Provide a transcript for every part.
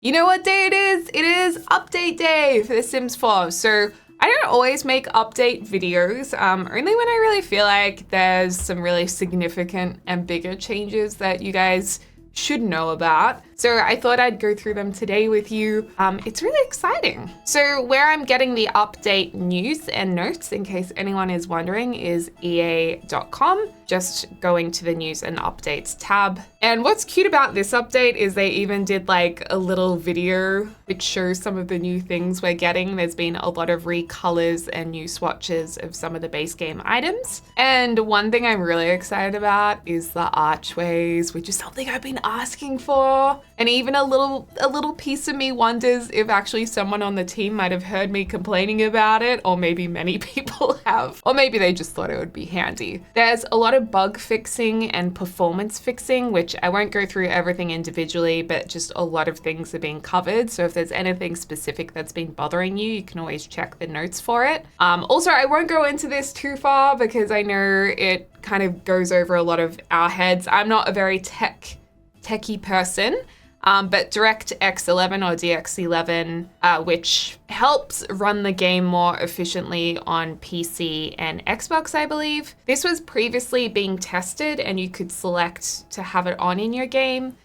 You know what day it is? It is update day for The Sims 4. So I don't always make update videos, only when I really feel like there's some really significant and bigger changes that you guys should know about. So I thought I'd go through them today with you. It's really exciting. So where I'm getting the update news and notes, in case anyone is wondering, is ea.com. Just going to the news and updates tab. And what's cute about this update is they even did like a little video which shows some of the new things we're getting. There's been a lot of recolors and new swatches of some of the base game items. And one thing I'm really excited about is the archways, which is something I've been asking for. And even a little piece of me wonders if actually someone on the team might have heard me complaining about it, or maybe many people have, or maybe they just thought it would be handy. There's a lot of bug fixing and performance fixing, which I won't go through everything individually, but just a lot of things are being covered. So if there's anything specific that's been bothering you, you can always check the notes for it. Also, I won't go into this too far because I know it kind of goes over a lot of our heads. I'm not a very techie person. But DirectX 11 or DX11, which helps run the game more efficiently on PC and Xbox, I believe. This was previously being tested and you could select to have it on in your game.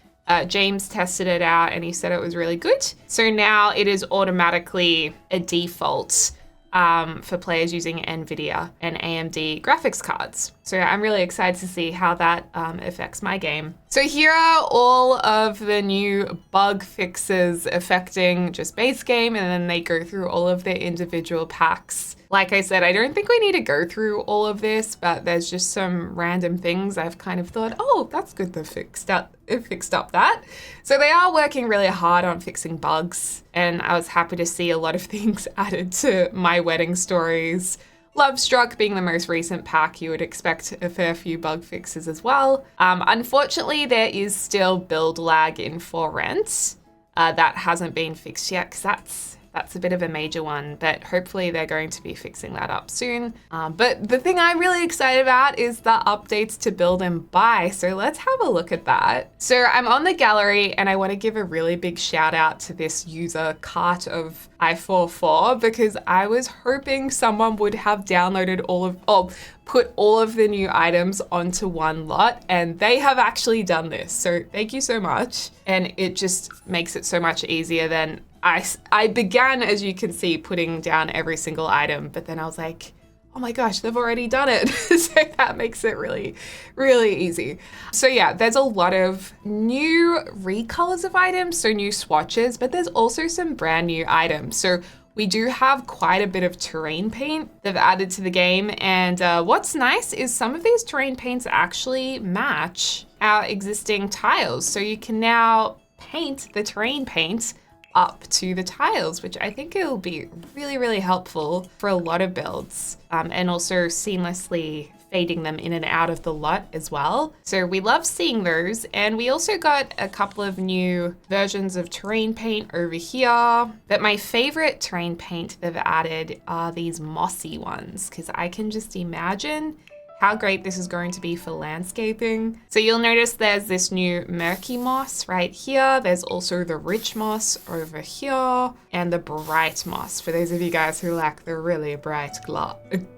James tested it out and he said it was really good. So now it is automatically a default for players using NVIDIA and AMD graphics cards. So I'm really excited to see how that affects my game. So here are all of the new bug fixes affecting just base game, and then they go through all of their individual packs. Like I said, I don't think we need to go through all of this, but there's just some random things I've kind of thought, oh, that's good to fixed up that. So they are working really hard on fixing bugs, and I was happy to see a lot of things added to My Wedding Stories. Love Struck being the most recent pack, you would expect a fair few bug fixes as well. Unfortunately, there is still build lag in For Rent. That hasn't been fixed yet because that's a bit of a major one, but hopefully they're going to be fixing that up soon. But the thing I'm really excited about is the updates to build and buy. So let's have a look at that. So I'm on the gallery and I want to give a really big shout out to this user Cart of I44 because I was hoping someone would have downloaded put all of the new items onto one lot, and they have actually done this. So thank you so much. And it just makes it so much easier than I began, as you can see, putting down every single item, but then I was like, oh my gosh, they've already done it. So that makes it really, really easy. So yeah, there's a lot of new recolors of items, so new swatches, but there's also some brand new items. So we do have quite a bit of terrain paint they've added to the game. And what's nice is some of these terrain paints actually match our existing tiles. So you can now paint the terrain paint up to the tiles, which I think it will be really, really helpful for a lot of builds, and also seamlessly fading them in and out of the lot as well. So we love seeing those. And we also got a couple of new versions of terrain paint over here. But my favorite terrain paint they've added are these mossy ones, because I can just imagine how great this is going to be for landscaping. So you'll notice there's this new murky moss right here. There's also the rich moss over here and the bright moss for those of you guys who like the really bright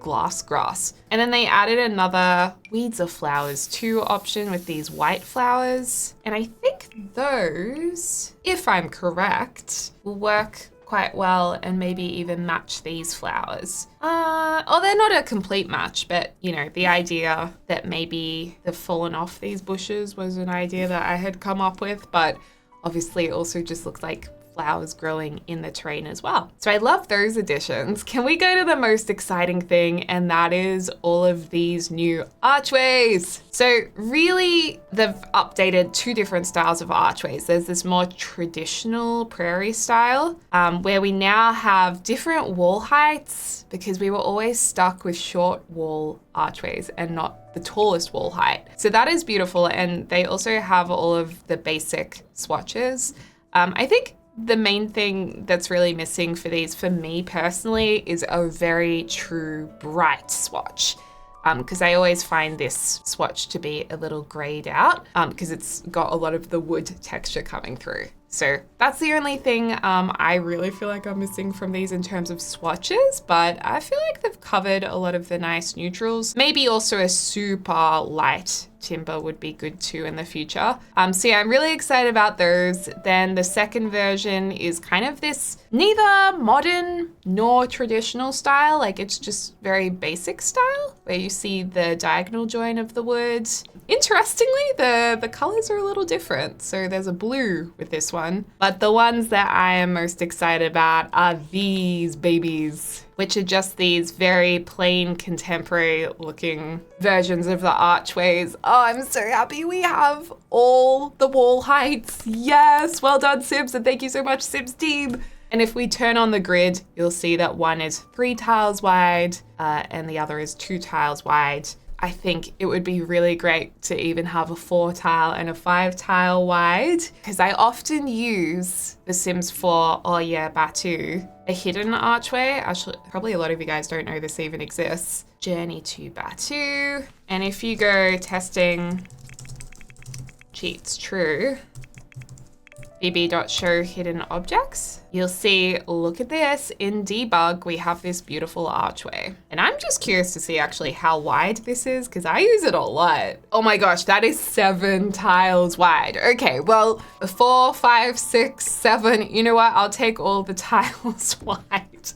glass grass. And then they added another weeds or flowers too option with these white flowers. And I think those, if I'm correct, will work quite well and maybe even match these flowers. They're not a complete match, but you know, the idea that maybe they've fallen off these bushes was an idea that I had come up with, but obviously it also just looks like flowers growing in the terrain as well. So I love those additions. Can we go to the most exciting thing? And that is all of these new archways. So really, they've updated two different styles of archways. There's this more traditional prairie style, where we now have different wall heights because we were always stuck with short wall archways and not the tallest wall height. So that is beautiful. And they also have all of the basic swatches. I think the main thing that's really missing for these, for me personally, is a very true bright swatch. Because I always find this swatch to be a little grayed out because it's got a lot of the wood texture coming through. So that's the only thing I really feel like I'm missing from these in terms of swatches, but I feel like they've covered a lot of the nice neutrals. Maybe also a super light timber would be good too in the future. So yeah, I'm really excited about those. Then the second version is kind of this neither modern nor traditional style, like it's just very basic style where you see the diagonal join of the wood. Interestingly, the colors are a little different. So there's a blue with this one, but the ones that I am most excited about are these babies, which are just these very plain contemporary looking versions of the archways. Oh, I'm so happy we have all the wall heights. Yes, well done Sims, and thank you so much Sims team. And if we turn on the grid, you'll see that one is 3 tiles wide and the other is 2 tiles wide. I think it would be really great to even have a 4 tile and a 5 tile wide, because I often use The Sims 4 Oh Yeah Batu, a hidden archway. Actually, probably a lot of you guys don't know this even exists. Journey to Batu. And if you go testing cheats true, bb.show hidden objects, you'll see, look at this, in debug, we have this beautiful archway. And I'm just curious to see actually how wide this is, because I use it a lot. Oh my gosh, that is 7 tiles wide. Okay, well, 4, 5, 6, 7, you know what? I'll take all the tiles wide.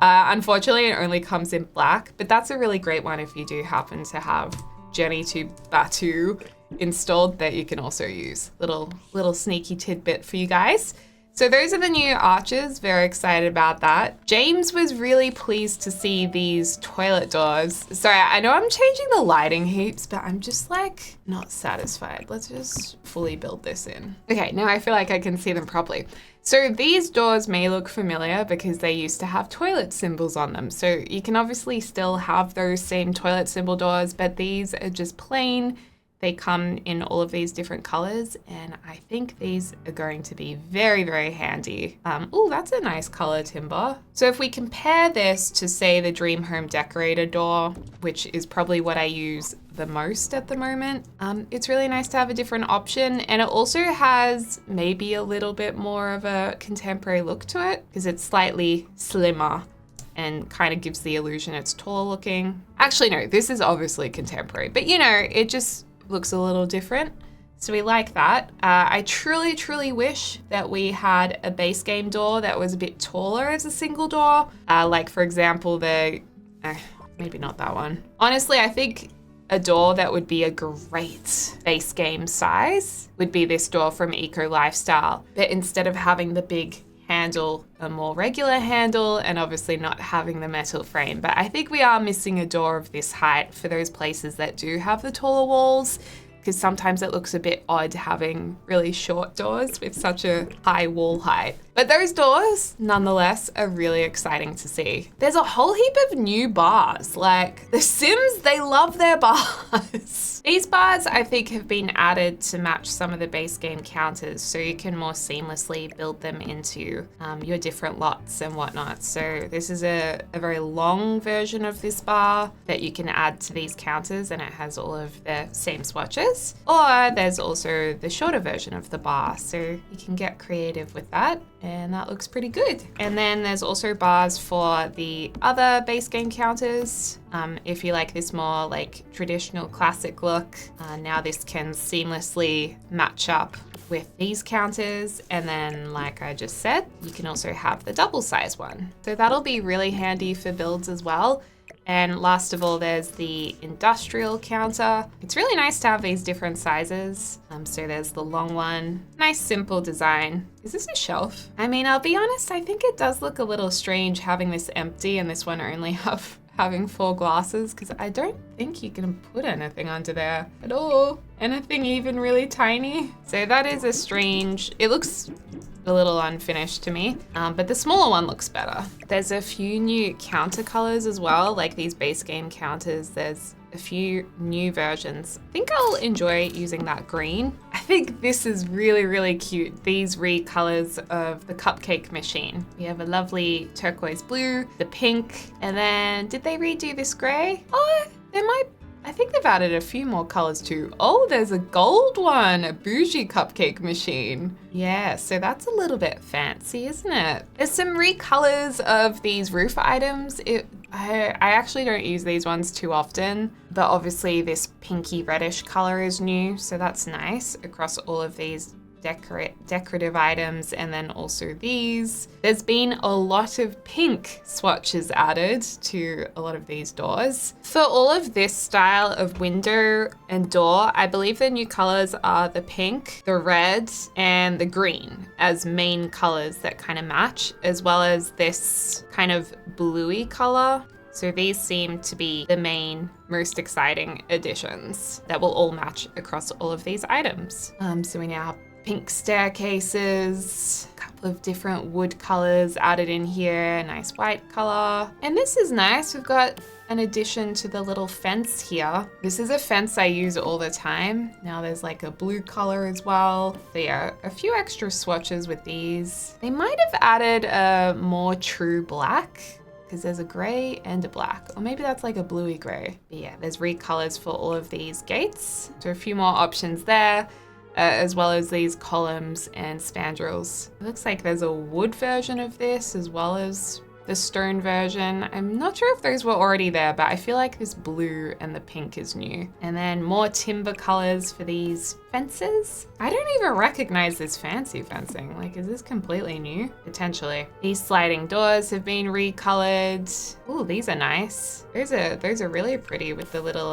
Unfortunately, it only comes in black, but that's a really great one if you do happen to have Journey to Batu installed that you can also use. Little sneaky tidbit for you guys. So those are the new arches, very excited about that. James was really pleased to see these toilet doors. Sorry, I know I'm changing the lighting heaps, but I'm just like not satisfied. Let's just fully build this in. Okay, now I feel like I can see them properly. So these doors may look familiar because they used to have toilet symbols on them. So you can obviously still have those same toilet symbol doors, but these are just plain. They come in all of these different colors, and I think these are going to be very, very handy. Oh, that's a nice color timber. So if we compare this to, say, the Dream Home Decorator door, which is probably what I use the most at the moment, it's really nice to have a different option. And it also has maybe a little bit more of a contemporary look to it because it's slightly slimmer and kind of gives the illusion it's taller looking. Actually, no, this is obviously contemporary, but you know, it just looks a little different. So we like that. I truly, truly wish that we had a base game door that was a bit taller as a single door. Like for example, maybe not that one. Honestly, I think a door that would be a great base game size would be this door from Eco Lifestyle. But instead of having the big handle, a more regular handle, and obviously not having the metal frame. But I think we are missing a door of this height for those places that do have the taller walls, because sometimes it looks a bit odd having really short doors with such a high wall height. But those doors, nonetheless, are really exciting to see. There's a whole heap of new bars. Like, The Sims, they love their bars. These bars, I think, have been added to match some of the base game counters, so you can more seamlessly build them into your different lots and whatnot. So this is a very long version of this bar that you can add to these counters, and it has all of the same swatches. Or there's also the shorter version of the bar, so you can get creative with that. And that looks pretty good. And then there's also bars for the other base game counters. If you like this more like traditional classic look, now this can seamlessly match up with these counters. And then like I just said, you can also have the double size one. So that'll be really handy for builds as well. And last of all, there's the industrial counter. It's really nice to have these different sizes. So there's the long one, nice simple design. Is this a shelf? I mean, I'll be honest, I think it does look a little strange having this empty and this one only having 4 glasses, because I don't think you can put anything under there at all. Anything even really tiny. So that is a strange, it looks a little unfinished to me, but the smaller one looks better. There's a few new counter colors as well, like these base game counters. There's a few new versions. I think I'll enjoy using that green. I think this is really, really cute. These recolors of the cupcake machine. We have a lovely turquoise blue, the pink, and then did they redo this gray? Oh, there might I think they've added a few more colors too. Oh, there's a gold one, a bougie cupcake machine. Yeah, so that's a little bit fancy, isn't it? There's some recolors of these roof items. I actually don't use these ones too often, but obviously this pinky reddish color is new, so that's nice across all of these decorative items, and then also these. There's been a lot of pink swatches added to a lot of these doors. For all of this style of window and door, I believe the new colors are the pink, the red, and the green as main colors that kind of match, as well as this kind of bluey color. So these seem to be the main, most exciting additions that will all match across all of these items. So we now have pink staircases, a couple of different wood colors added in here, nice white color. And this is nice. We've got an addition to the little fence here. This is a fence I use all the time. Now there's like a blue color as well. So yeah, a few extra swatches with these. They might have added a more true black, because there's a gray and a black, or maybe that's like a bluey gray. But yeah, there's recolors for all of these gates. So a few more options there. As well as these columns and spandrels. It looks like there's a wood version of this as well as the stone version. I'm not sure if those were already there, but I feel like this blue and the pink is new. And then more timber colors for these fences. I don't even recognize this fancy fencing. Like, is this completely new? Potentially. These sliding doors have been recolored. Ooh, these are nice. Those are really pretty with the little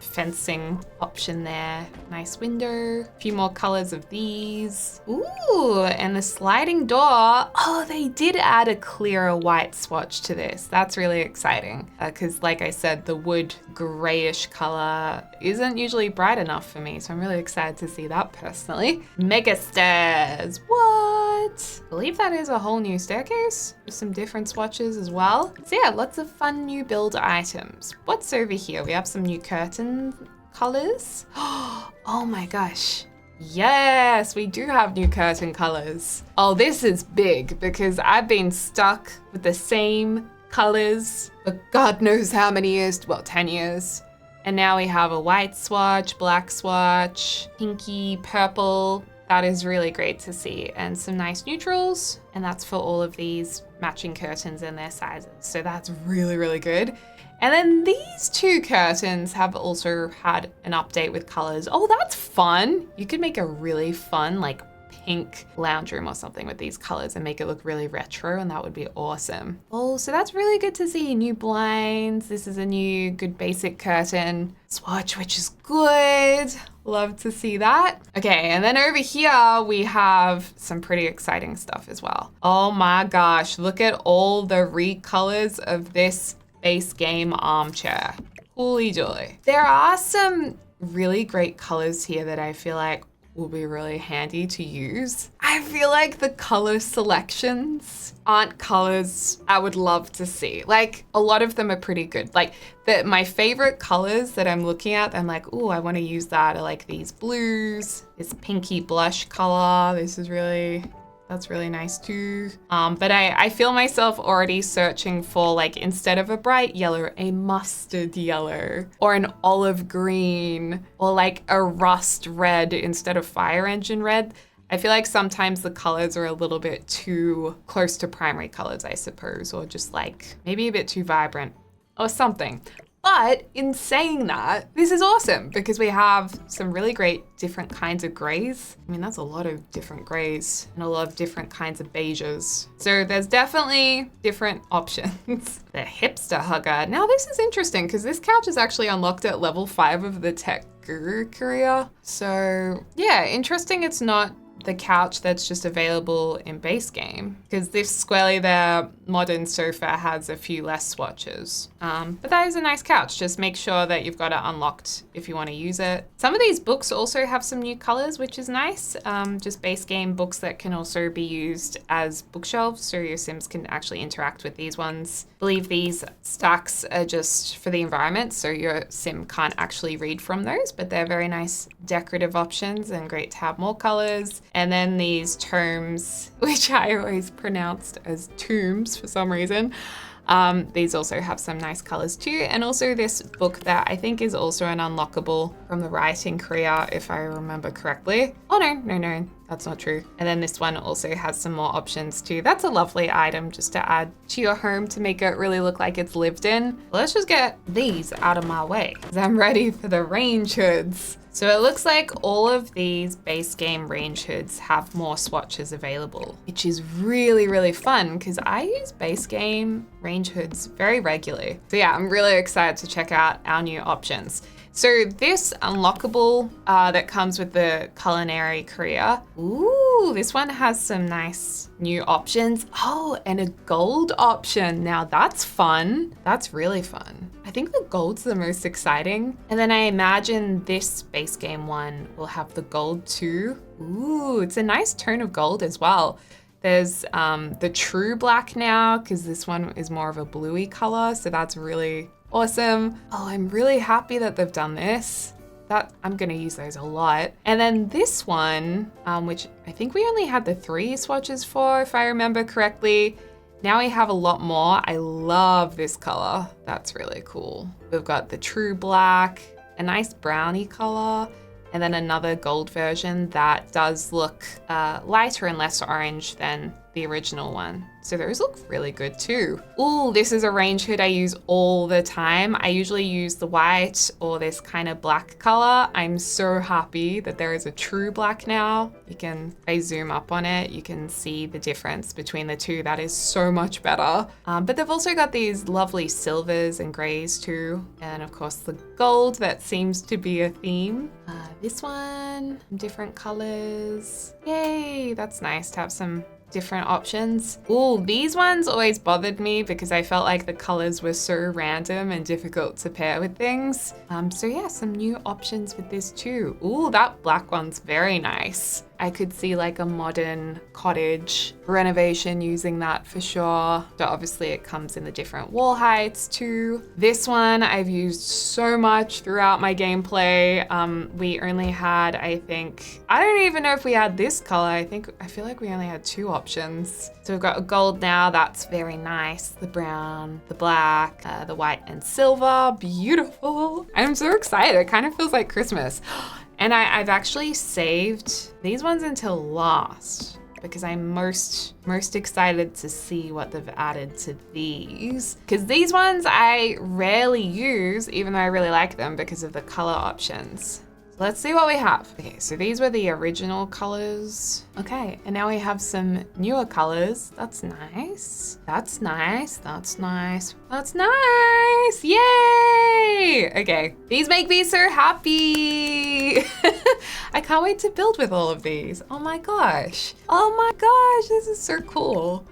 fencing option there. Nice window. A few more colors of these. Ooh, and the sliding door. Oh, they did add a clearer white swatch to this. That's really exciting because like I said, the wood grayish color isn't usually bright enough for me. So I'm really excited to see that personally. Mega stairs. What? I believe that is a whole new staircase with some different swatches as well. So yeah, lots of fun new build items. What's over here? We have some new curtain colors. Oh my gosh. Yes, we do have new curtain colors. Oh, this is big because I've been stuck with the same colors for God knows how many years, well, 10 years. And now we have a white swatch, black swatch, pinky, purple. That is really great to see. And some nice neutrals. And that's for all of these matching curtains and their sizes. So that's really, really good. And then these two curtains have also had an update with colors. Oh, that's fun. You could make a really fun, like pink lounge room or something with these colors and make it look really retro, and that would be awesome. Oh, so that's really good to see. New blinds. This is a new good basic curtain swatch, which is good. Love to see that. Okay, and then over here we have some pretty exciting stuff as well. Oh my gosh, look at all the recolors of this base game armchair. Holy joy. There are some really great colors here that I feel like will be really handy to use. I feel like the color selections aren't colors I would love to see. Like, a lot of them are pretty good. Like, my favorite colors that I'm looking at, I'm like, ooh, I want to use that, are like these blues, this pinky blush color. That's really nice too. But I feel myself already searching for, like, instead of a bright yellow, a mustard yellow, or an olive green, or like a rust red instead of fire engine red. I feel like sometimes the colors are a little bit too close to primary colors, I suppose, or just like maybe a bit too vibrant or something. But in saying that, this is awesome because we have some really great different kinds of grays. I mean, that's a lot of different grays and a lot of different kinds of beiges. So there's definitely different options. The hipster hugger. Now this is interesting because this couch is actually unlocked at level 5 of the Tech Guru career. So yeah, interesting it's not the couch that's just available in base game, because this squarely there modern sofa has a few less swatches. But that is a nice couch. Just make sure that you've got it unlocked if you want to use it. Some of these books also have some new colors, which is nice. Just base game books that can also be used as bookshelves, so your Sims can actually interact with these ones. I believe these stacks are just for the environment, so your Sim can't actually read from those, but they're very nice decorative options and great to have more colors. And then these tomes, which I always pronounced as tombs for some reason. These also have some nice colors too. And also this book that I think is also an unlockable from the writing career, if I remember correctly. Oh no, that's not true. And then this one also has some more options too. That's a lovely item just to add to your home to make it really look like it's lived in. Let's just get these out of my way because I'm ready for the range hoods. So it looks like all of these base game range hoods have more swatches available, which is really, really fun because I use base game range hoods very regularly. So yeah, I'm really excited to check out our new options. So this unlockable that comes with the culinary career. Ooh, this one has some nice new options. Oh, and a gold option. Now that's fun. That's really fun. I think the gold's the most exciting. And then I imagine this base game one will have the gold too. Ooh, it's a nice tone of gold as well. There's the true black now because this one is more of a bluey color. So that's really awesome. Oh, I'm really happy that they've done this. I'm gonna use those a lot. And then this one, which I think we only had the 3 swatches for, if I remember correctly. Now we have a lot more. I love this color. That's really cool. We've got the true black, a nice brownie color, and then another gold version that does look lighter and less orange than the original one. So those look really good too. Ooh, this is a range hood I use all the time. I usually use the white or this kind of black color. I'm so happy that there is a true black now. You can, if I zoom up on it, you can see the difference between the two. That is so much better. But they've also got these lovely silvers and grays too. And of course the gold that seems to be a theme. This one, different colors. Yay, that's nice to have some different options. Ooh, these ones always bothered me because I felt like the colors were so random and difficult to pair with things. So yeah, some new options with this too. Ooh, that black one's very nice. I could see like a modern cottage renovation using that for sure. So obviously it comes in the different wall heights too. This one I've used so much throughout my gameplay. We only had, I don't even know if we had this color. I feel like we only had 2 options. So we've got a gold now, that's very nice. The brown, the black, the white and silver, beautiful. I'm so excited, it kind of feels like Christmas. And I've actually saved these ones until last because I'm most excited to see what they've added to these. Because these ones I rarely use, even though I really like them because of the color options. Let's see what we have. Okay, so these were the original colors. Okay, and now we have some newer colors. That's nice. That's nice. That's nice. That's nice. Yay! Okay, these make me so happy. I can't wait to build with all of these. Oh my gosh. Oh my gosh, this is so cool.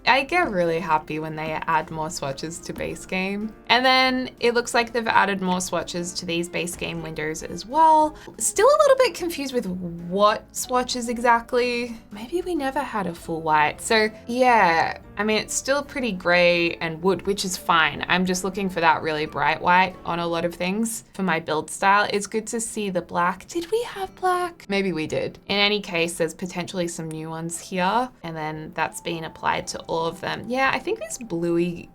I get really happy when they add more swatches to base game. And then it looks like they've added more swatches to these base game windows as well. Still a little bit confused with what swatches exactly. Maybe we never had a full white. So yeah, I mean, it's still pretty gray and wood, which is fine. I'm just looking for that really bright white on a lot of things for my build style. It's good to see the black. Did we have black? Maybe we did. In any case, there's potentially some new ones here. And then that's being applied to all of them. Yeah, I think this bluey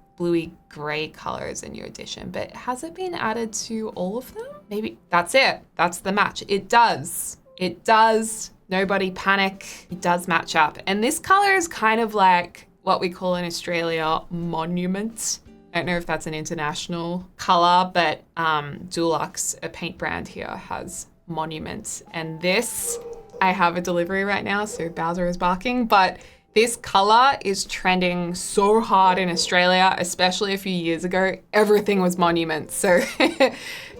gray color is a new addition, but has it been added to all of them? Maybe that's it. That's the match. It does. It does. Nobody panic. It does match up. And this color is kind of like what we call in Australia monument. I don't know if that's an international color, but Dulux, a paint brand here, has monument. And this, I have a delivery right now, so Bowser is barking, but this color is trending so hard in Australia, especially a few years ago. Everything was monument. So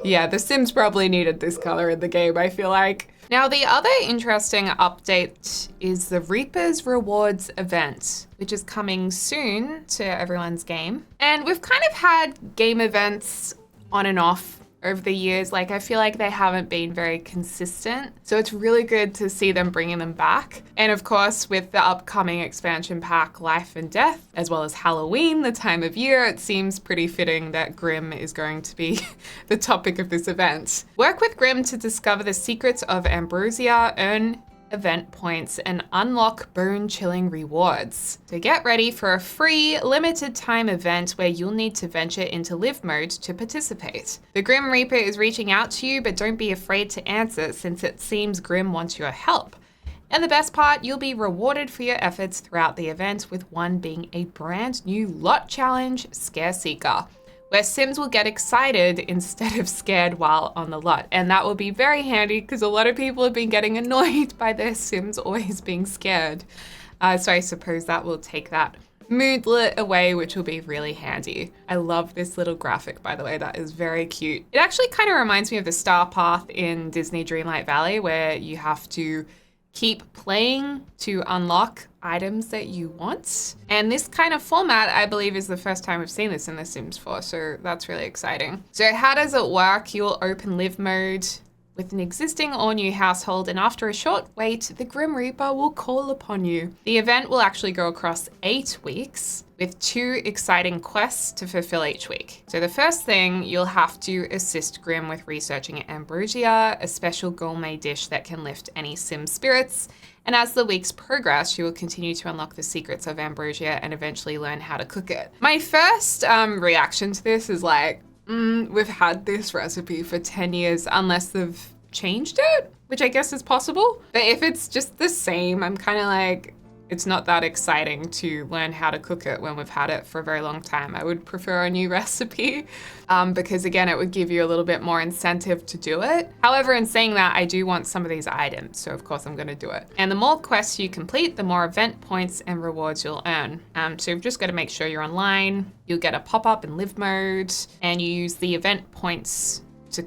yeah, The Sims probably needed this color in the game, I feel like. Now, the other interesting update is the Reaper's Rewards event, which is coming soon to everyone's game. And we've kind of had game events on and off over the years. Like, I feel like they haven't been very consistent. So it's really good to see them bringing them back. And of course, with the upcoming expansion pack, Life and Death, as well as Halloween, the time of year, it seems pretty fitting that Grimm is going to be the topic of this event. Work with Grimm to discover the secrets of Ambrosia, earn event points and unlock bone-chilling rewards. So get ready for a free, limited time event where you'll need to venture into live mode to participate. The Grim Reaper is reaching out to you, but don't be afraid to answer since it seems Grim wants your help. And the best part, you'll be rewarded for your efforts throughout the event, with one being a brand new lot challenge, Scare Seeker, where Sims will get excited instead of scared while on the lot. And that will be very handy because a lot of people have been getting annoyed by their Sims always being scared. So I suppose that will take that moodlet away, which will be really handy. I love this little graphic, by the way. That is very cute. It actually kind of reminds me of the Star Path in Disney Dreamlight Valley, where you have to keep playing to unlock items that you want. And this kind of format, I believe, is the first time we've seen this in The Sims 4, so that's really exciting. So how does it work? You'll open live mode with an existing or new household, and after a short wait, the Grim Reaper will call upon you. The event will actually go across 8 weeks, with 2 exciting quests to fulfill each week. So the first thing, you'll have to assist Grim with researching ambrosia, a special gourmet dish that can lift any Sim spirits. And as the weeks progress, you will continue to unlock the secrets of ambrosia and eventually learn how to cook it. My first reaction to this is like, we've had this recipe for 10 years unless they've changed it, which I guess is possible. But if it's just the same, I'm kind of like, it's not that exciting to learn how to cook it when we've had it for a very long time. I would prefer a new recipe because again, it would give you a little bit more incentive to do it. However, in saying that, I do want some of these items, so of course I'm gonna do it. And the more quests you complete, the more event points and rewards you'll earn. So you've just gotta make sure you're online, you'll get a pop-up in live mode, and you use the event points to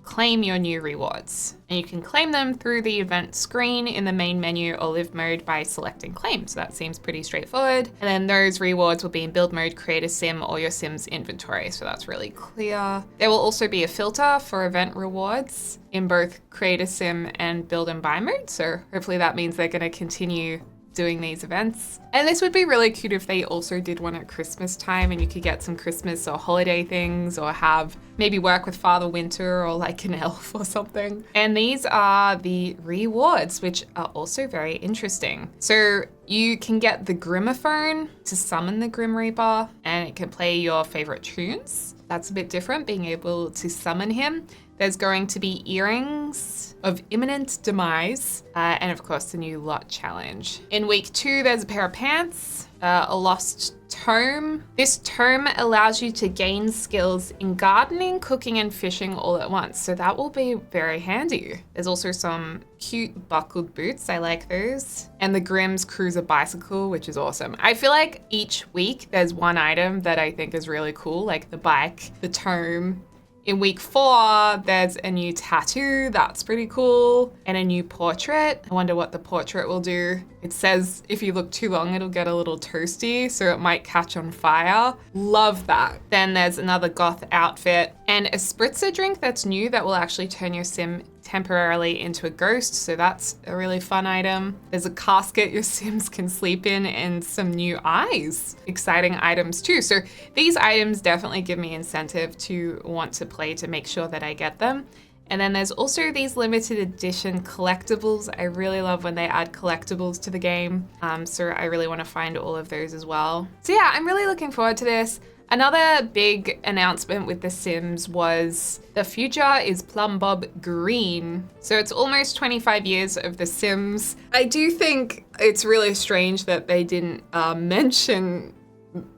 claim your new rewards. And you can claim them through the event screen in the main menu or live mode by selecting claim. So that seems pretty straightforward. And then those rewards will be in build mode, create a sim, or your sim's inventory. So that's really clear. There will also be a filter for event rewards in both create a sim and build and buy mode. So hopefully that means they're gonna continue doing these events. And this would be really cute if they also did one at Christmas time and you could get some Christmas or holiday things, or have maybe work with Father Winter or like an elf or something. And these are the rewards, which are also very interesting. So you can get the Grimophone to summon the Grim Reaper, and it can play your favorite tunes. That's a bit different, being able to summon him. There's going to be earrings of imminent demise, and of course the new lot challenge. In week 2, there's a pair of pants, a lost tome. This tome allows you to gain skills in gardening, cooking, and fishing all at once. So that will be very handy. There's also some cute buckled boots. I like those. And the Grimm's Cruiser bicycle, which is awesome. I feel like each week there's one item that I think is really cool, like the bike, the tome. In week 4, there's a new tattoo, that's pretty cool, and a new portrait. I wonder what the portrait will do. It says if you look too long, it'll get a little toasty, so it might catch on fire. Love that. Then there's another goth outfit and a spritzer drink that's new that will actually turn your sim temporarily into a ghost, so that's a really fun item. There's a casket your sims can sleep in and some new eyes. Exciting items too. So these items definitely give me incentive to want to play to make sure that I get them. And then there's also these limited edition collectibles. I really love when they add collectibles to the game. So I really want to find all of those as well. So yeah, I'm really looking forward to this. Another big announcement with The Sims was the future is Plum Bob Green. So it's almost 25 years of The Sims. I do think it's really strange that they didn't mention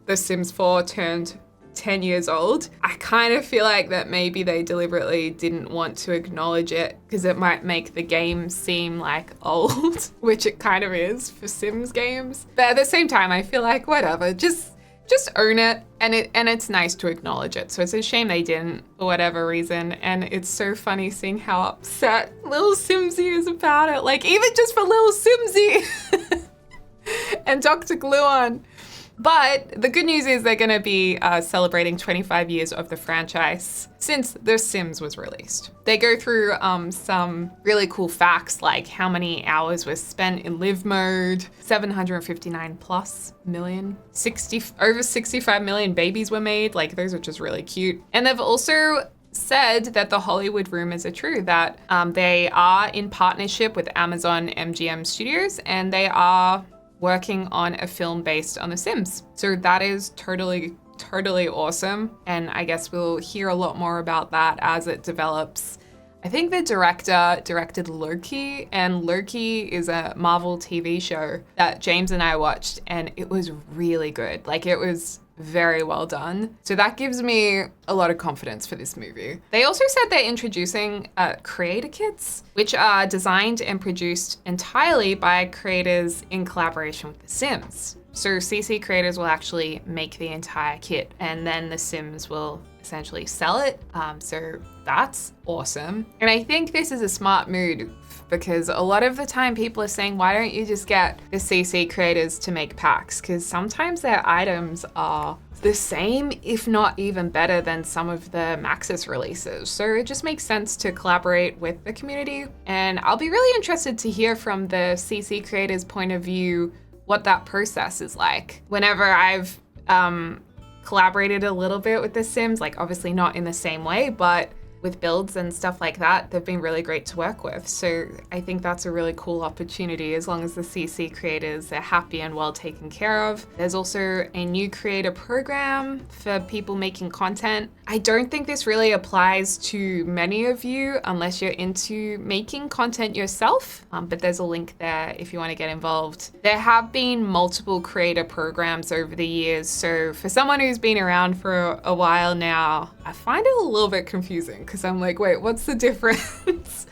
The Sims 4 turned 10 years old. I kind of feel like that maybe they deliberately didn't want to acknowledge it because it might make the game seem like old, which it kind of is for Sims games. But at the same time, I feel like whatever, just own it, and it's nice to acknowledge it. So it's a shame they didn't for whatever reason, and it's so funny seeing how upset little Simsy is about it. Like even just for little Simsy and Dr. Gluon. But the good news is they're going to be celebrating 25 years of the franchise since The Sims was released. They go through some really cool facts, like how many hours were spent in live mode, 759 plus million, over 65 million babies were made. Like those are just really cute. And they've also said that the Hollywood rumors are true, that they are in partnership with Amazon MGM Studios and they are working on a film based on The Sims. So that is totally awesome. And I guess we'll hear a lot more about that as it develops. I think the director directed Loki, and Loki is a Marvel TV show that James and I watched, and it was really good. Like, it was very well done. So that gives me a lot of confidence for this movie. They also said they're introducing creator kits, which are designed and produced entirely by creators in collaboration with The Sims. So CC creators will actually make the entire kit and then The Sims will essentially sell it. So that's awesome. And I think this is a smart move because a lot of the time people are saying, why don't you just get the CC creators to make packs? Because sometimes their items are the same, if not even better than some of the Maxis releases. So it just makes sense to collaborate with the community. And I'll be really interested to hear from the CC creators' point of view what that process is like. Whenever I've collaborated a little bit with The Sims, like obviously not in the same way, but with builds and stuff like that, they've been really great to work with. So I think that's a really cool opportunity as long as the CC creators are happy and well taken care of. There's also a new creator program for people making content. I don't think this really applies to many of you unless you're into making content yourself, but there's a link there if you want to get involved. There have been multiple creator programs over the years, so for someone who's been around for a while now, I find it a little bit confusing because I'm like, wait, what's the difference?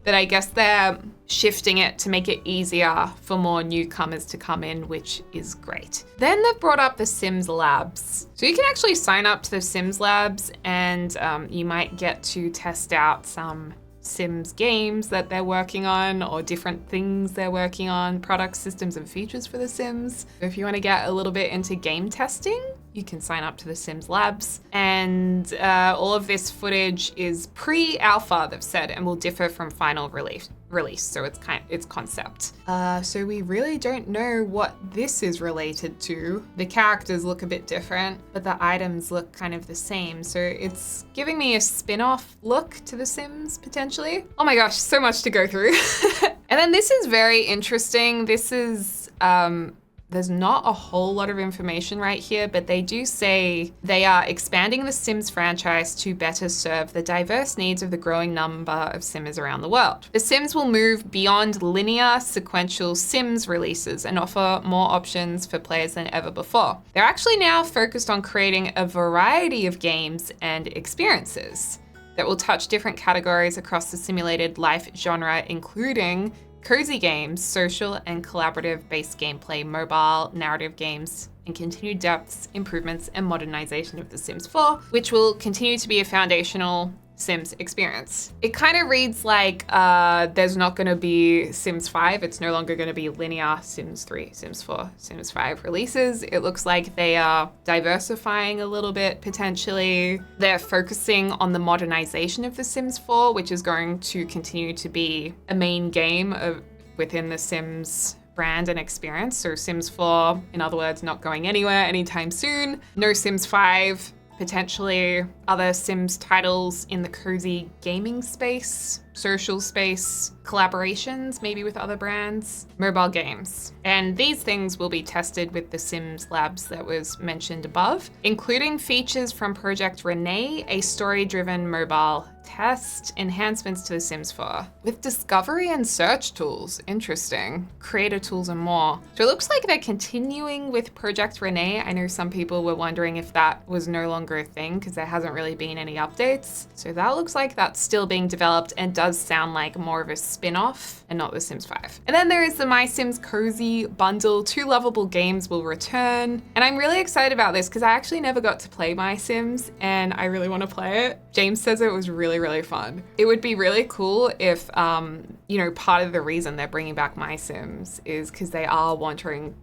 But I guess they're shifting it to make it easier for more newcomers to come in, which is great. Then they've brought up the Sims Labs. So you can actually sign up to the Sims Labs and you might get to test out some Sims games that they're working on or different things they're working on, products, systems, and features for The Sims. If you want to get a little bit into game testing, you can sign up to the Sims Labs. And all of this footage is pre-alpha, they've said, and will differ from final release. So it's concept. So we really don't know what this is related to. The characters look a bit different, but the items look kind of the same. So it's giving me a spin-off look to The Sims, potentially. Oh my gosh, so much to go through. And then this is very interesting. This is, there's not a whole lot of information right here, but they do say they are expanding the Sims franchise to better serve the diverse needs of the growing number of Simmers around the world. The Sims will move beyond linear sequential Sims releases and offer more options for players than ever before. They're actually now focused on creating a variety of games and experiences that will touch different categories across the simulated life genre, including cozy games, social and collaborative-based gameplay, mobile, narrative games, and continued depths, improvements, and modernization of The Sims 4, which will continue to be a foundational Sims experience. It kind of reads like there's not going to be Sims 5. It's no longer going to be linear Sims 3, Sims 4, Sims 5 releases. It looks like they are diversifying a little bit, potentially. They're focusing on the modernization of The Sims 4, which is going to continue to be a main game within the Sims brand and experience. So Sims 4, in other words, not going anywhere anytime soon. No Sims 5. Potentially other Sims titles in the cozy gaming space, social space, collaborations, maybe with other brands, mobile games. And these things will be tested with the Sims Labs that was mentioned above, including features from Project Renee, a story-driven mobile test, enhancements to The Sims 4, with discovery and search tools, interesting, creator tools and more. So it looks like they're continuing with Project Renee. I know some people were wondering if that was no longer a thing because there hasn't really been any updates. So that looks like that's still being developed and does sound like more of a spin-off and not The Sims 5. And then there is the My Sims Cozy bundle. 2 lovable games will return. And I'm really excited about this because I actually never got to play My Sims and I really want to play it. James says it was really fun. It would be really cool if, part of the reason they're bringing back My Sims is because they are wanting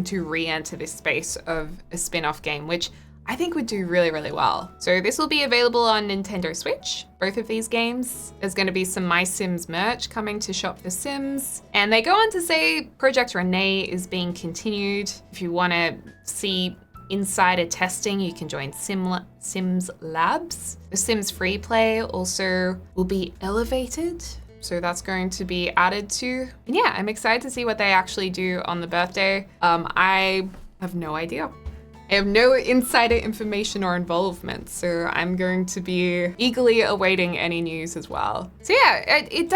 to re-enter this space of a spin-off game, which I think would do really well. So this will be available on Nintendo Switch, both of these games. There's going to be some My Sims merch coming to Shop The Sims. And they go on to say Project Renee is being continued. If you want to see insider testing, you can join Sims Labs. The Sims free play also will be elevated, so that's going to be added to. And yeah, I'm excited to see what they actually do on the birthday. I have no idea. I have no insider information or involvement, so I'm going to be eagerly awaiting any news as well. So yeah, it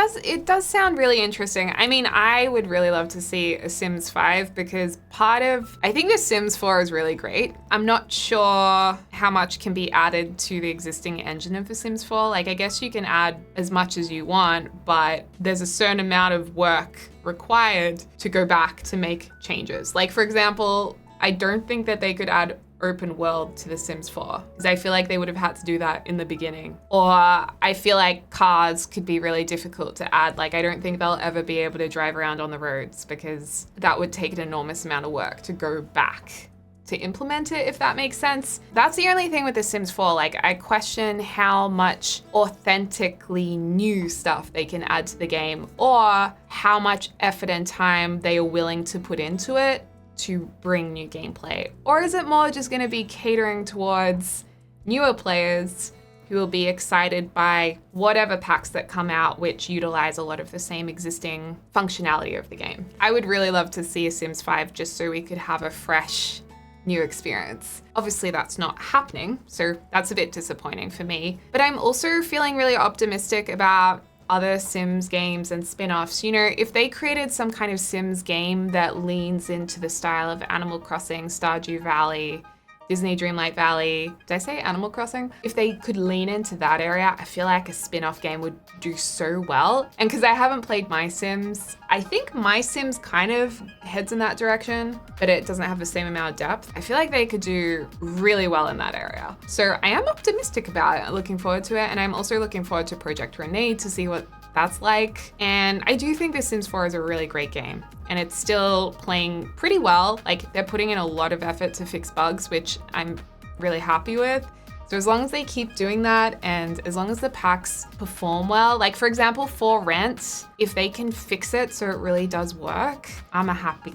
does sound really interesting. I mean, I would really love to see a Sims 5 because I think the Sims 4 is really great. I'm not sure how much can be added to the existing engine of the Sims 4. Like, I guess you can add as much as you want, but there's a certain amount of work required to go back to make changes. Like, for example, I don't think that they could add open world to The Sims 4 because I feel like they would have had to do that in the beginning. Or I feel like cars could be really difficult to add. Like, I don't think they'll ever be able to drive around on the roads because that would take an enormous amount of work to go back to implement it, if that makes sense. That's the only thing with The Sims 4. Like, I question how much authentically new stuff they can add to the game or how much effort and time they are willing to put into it to bring new gameplay. Or is it more just gonna be catering towards newer players who will be excited by whatever packs that come out which utilize a lot of the same existing functionality of the game? I would really love to see a Sims 5 just so we could have a fresh new experience. Obviously that's not happening, so that's a bit disappointing for me. But I'm also feeling really optimistic about other Sims games and spin-offs. You know, if they created some kind of Sims game that leans into the style of Animal Crossing, Stardew Valley, Disney Dreamlight Valley. Did I say Animal Crossing? If they could lean into that area, I feel like a spin-off game would do so well. And because I haven't played My Sims, I think My Sims kind of heads in that direction, but it doesn't have the same amount of depth. I feel like they could do really well in that area. So I am optimistic about it, looking forward to it. And I'm also looking forward to Project Renee to see what that's like. And I do think The Sims 4 is a really great game and it's still playing pretty well. Like, they're putting in a lot of effort to fix bugs, which I'm really happy with. So as long as they keep doing that and as long as the packs perform well, like for example, For Rent, if they can fix it so it really does work, I'm a happy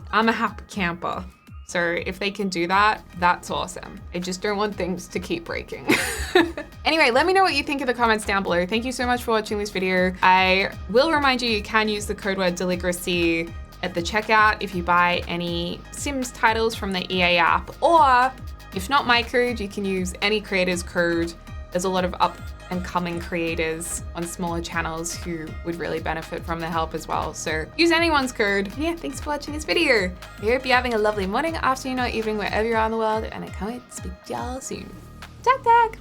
camper. So if they can do that, that's awesome. I just don't want things to keep breaking. Anyway, let me know what you think in the comments down below. Thank you so much for watching this video. I will remind you, you can use the code word Deligracy at the checkout if you buy any Sims titles from the EA app, or if not my code, you can use any creator's code. There's a lot of up and coming creators on smaller channels who would really benefit from the help as well. So use anyone's code. And yeah, thanks for watching this video. I hope you're having a lovely morning, afternoon, or evening, wherever you are in the world, and I can't wait to speak to y'all soon. Tag tag.